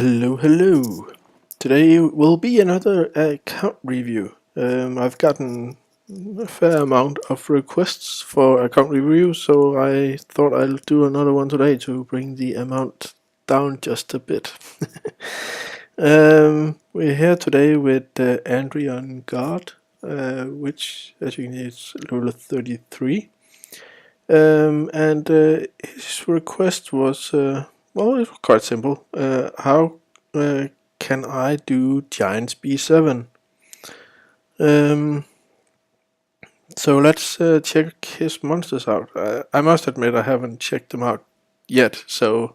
Hello, hello. Today will be another account review. I've gotten a fair amount of requests for account review, so I thought I'll do another one today to bring the amount down just a bit. We're here today with Adrii0nGod, which as you can see is level 33. And his request was, well, it was quite simple. How can I do Giants B7? So let's check his monsters out. I must admit I haven't checked them out yet, so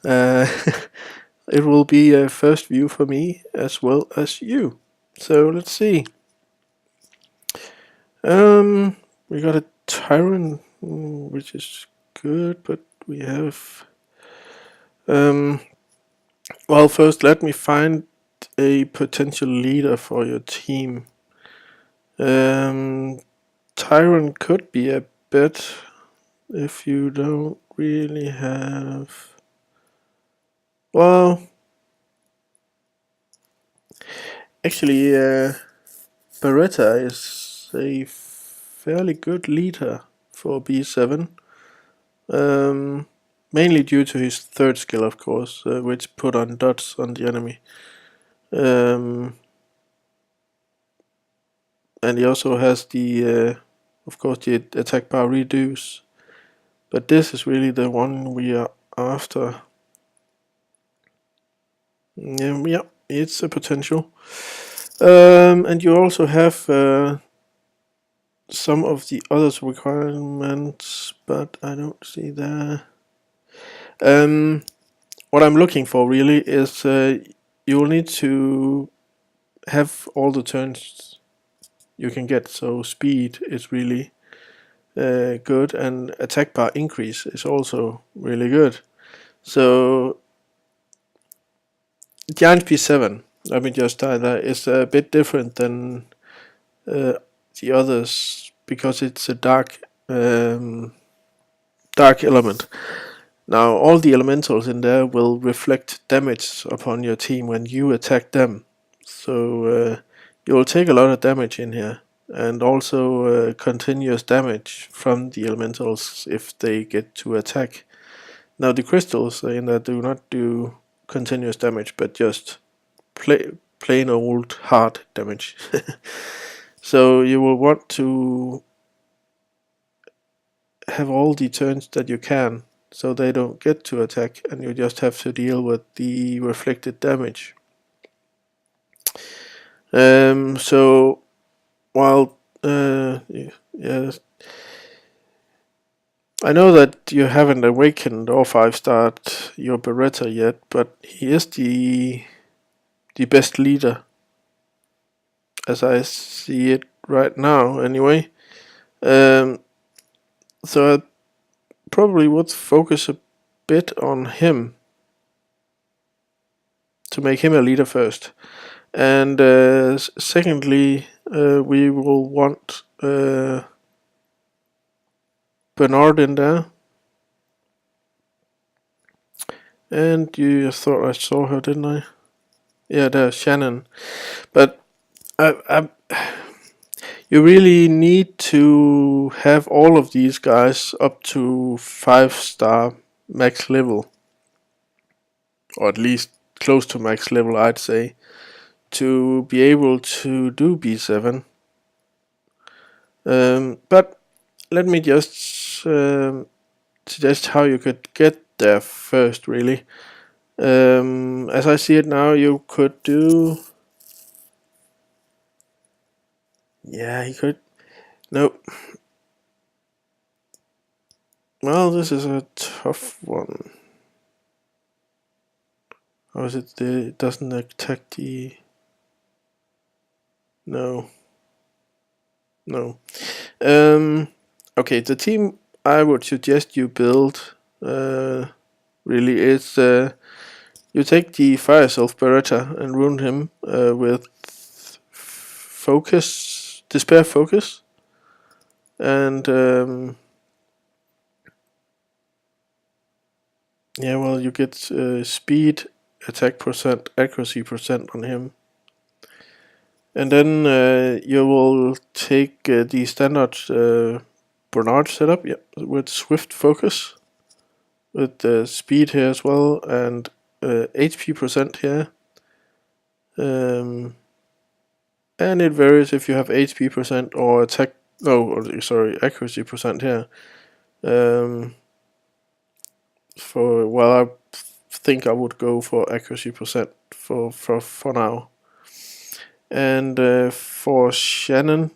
uh, it will be a first view for me as well as you. So let's see. We got a Tyrant, which is good, but we have... well, first let me find a potential leader for your team. Tyrant could be a bet if you don't really have... Well, actually, Beretta is a fairly good leader for B7. Mainly due to his third skill, of course, which put on dots on the enemy. And he also has the, of course, the attack bar reduce. But this is really the one we are after. Yeah, it's a potential. And you also have some of the others requirements, but I don't see there. What I'm looking for really is you'll need to have all the turns you can get, so speed is really good, and attack bar increase is also really good. So Giant P7, let me just tie that, is a bit different than the others because it's a dark element. Now all the elementals in there will reflect damage upon your team when you attack them, so you'll take a lot of damage in here, and also continuous damage from the elementals if they get to attack. Now the crystals in there do not do continuous damage, but just plain old hard damage. So you will want to have all the turns that you can, so they don't get to attack, and you just have to deal with the reflected damage. So while yes, I know that you haven't awakened or 5-starred your Beretta yet, but he is the best leader, as I see it right now anyway. So I probably would focus a bit on him to make him a leader first. And secondly, we will want Bernard in there. And you thought I saw her, didn't I? Yeah, there's Shannon. But you really need to have all of these guys up to 5-star max level, or at least close to max level, I'd say, to be able to do B7. But let me just suggest how you could get there first, really. As I see it now, you could do... Yeah, he could... Nope. Well, this is a tough one. How is it? It doesn't attack the... No. Okay, the team I would suggest you build really is you take the Fire Self Beretta and ruin him with focus, Despair Focus, and yeah, well, you get speed attack percent, accuracy percent on him. And then you will take the standard Bernard setup, with swift focus, with speed here as well, and HP percent here. And it varies if you have HP percent or accuracy percent here. I think I would go for accuracy percent for now. And for Shannon,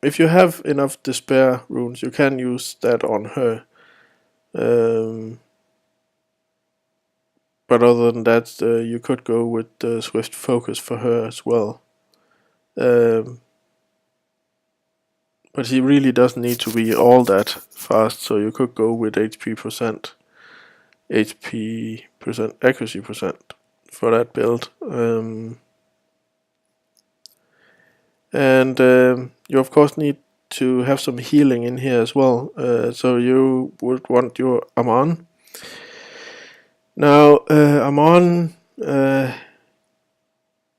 if you have enough despair runes, you can use that on her. But other than that, you could go with swift focus for her as well. But he really doesn't need to be all that fast, so you could go with HP percent, accuracy percent for that build. And you of course need to have some healing in here as well. So you would want your Amon. Now Amon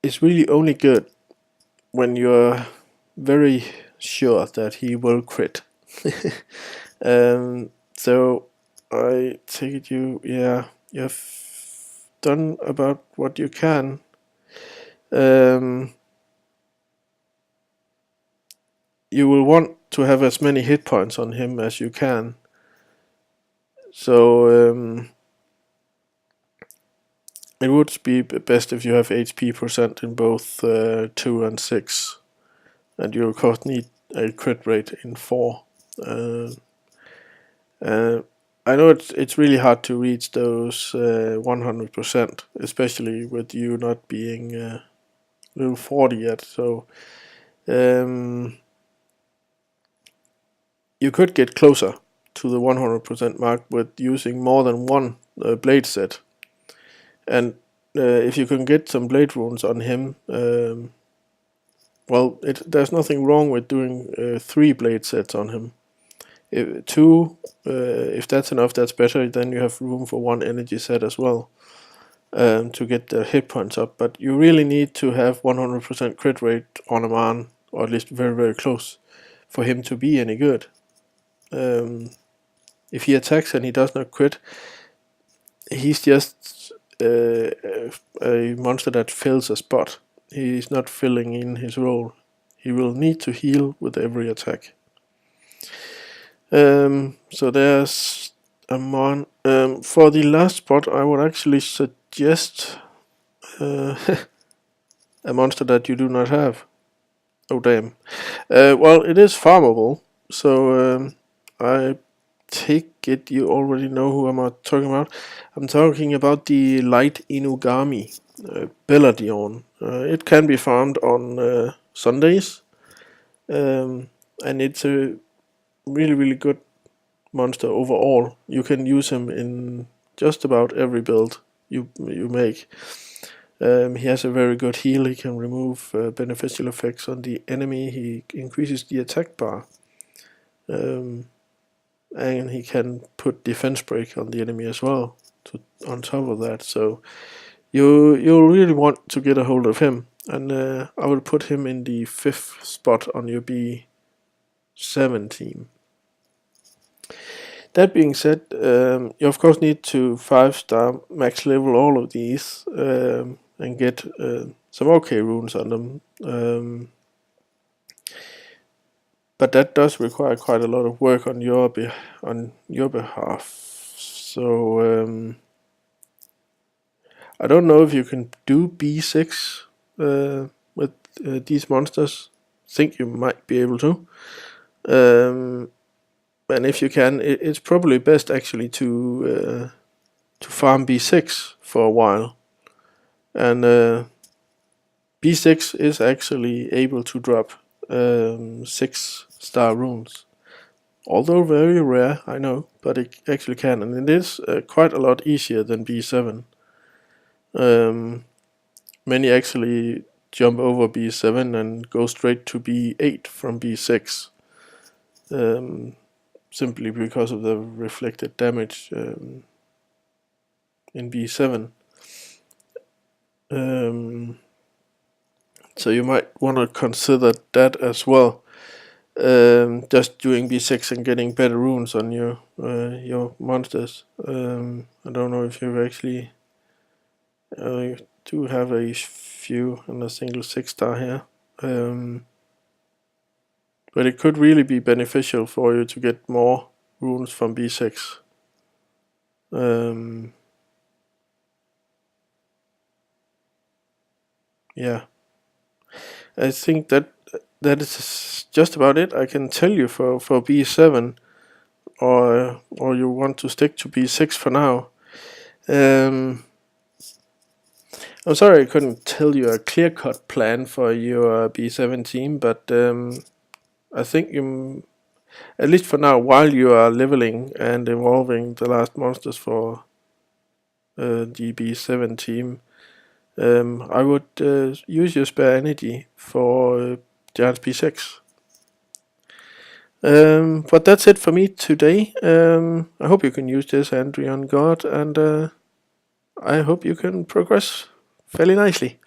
is really only good when you're very sure that he will crit. So I take it you have done about what you can. You will want to have as many hit points on him as you can. So it would be best if you have HP percent in both 2 and 6, and you of course need a crit rate in 4. I know it's really hard to reach those 100%, especially with you not being level 40 yet. So you could get closer to the 100% mark with using more than one blade set. And if you can get some blade runes on him, there's nothing wrong with doing 3 blade sets on him. 2, if that's enough, that's better. Then you have room for 1 energy set as well, to get the hit points up. But you really need to have 100% crit rate on a man, or at least very, very close, for him to be any good. If he attacks and he does not crit, he's just a monster that fills a spot. He's not filling in his role. He will need to heal with every attack. So there's a for the last spot, I would actually suggest a monster that you do not have. Oh damn. Well, it is farmable, so I take it you already know who I'm talking about. I'm talking about the light Inugami, Belladrion. It can be farmed on Sundays, and it's a really, really good monster overall. You can use him in just about every build you make. He has a very good heal. He can remove beneficial effects on the enemy. He increases the attack bar, and he can put defense break on the enemy as well on top of that. So you'll really want to get a hold of him, and I will put him in the 5th spot on your B7 team. That being said, you of course need to 5-star max level all of these and get some okay runes on them. But that does require quite a lot of work on your behalf. So I don't know if you can do B6 with these monsters. Think you might be able to. And if you can, it's probably best actually to farm B6 for a while. And B6 is actually able to drop 6-star runes. Although very rare, I know, but it actually can. And it is quite a lot easier than B7. Many actually jump over B7 and go straight to B8 from B6. Simply because of the reflected damage. in b7. So you might want to consider that as well. Just doing b6 and getting better runes on your monsters. I don't know if you've actually you do have a few and a single 6-star here, but it could really be beneficial for you to get more runes from b6. Yeah, I think that is just about it I can tell you for b7, or you want to stick to b6 for now. I'm sorry I couldn't tell you a clear-cut plan for your b7 team, but I think you, at least for now, while you are leveling and evolving the last monsters for the b7 team, I would use your spare energy for Giants b6. But that's it for me today. I hope you can use this Adrii0nGod, and I hope you can progress fairly nicely.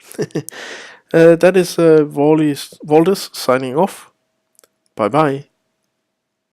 That is Valdis signing off. Bye bye.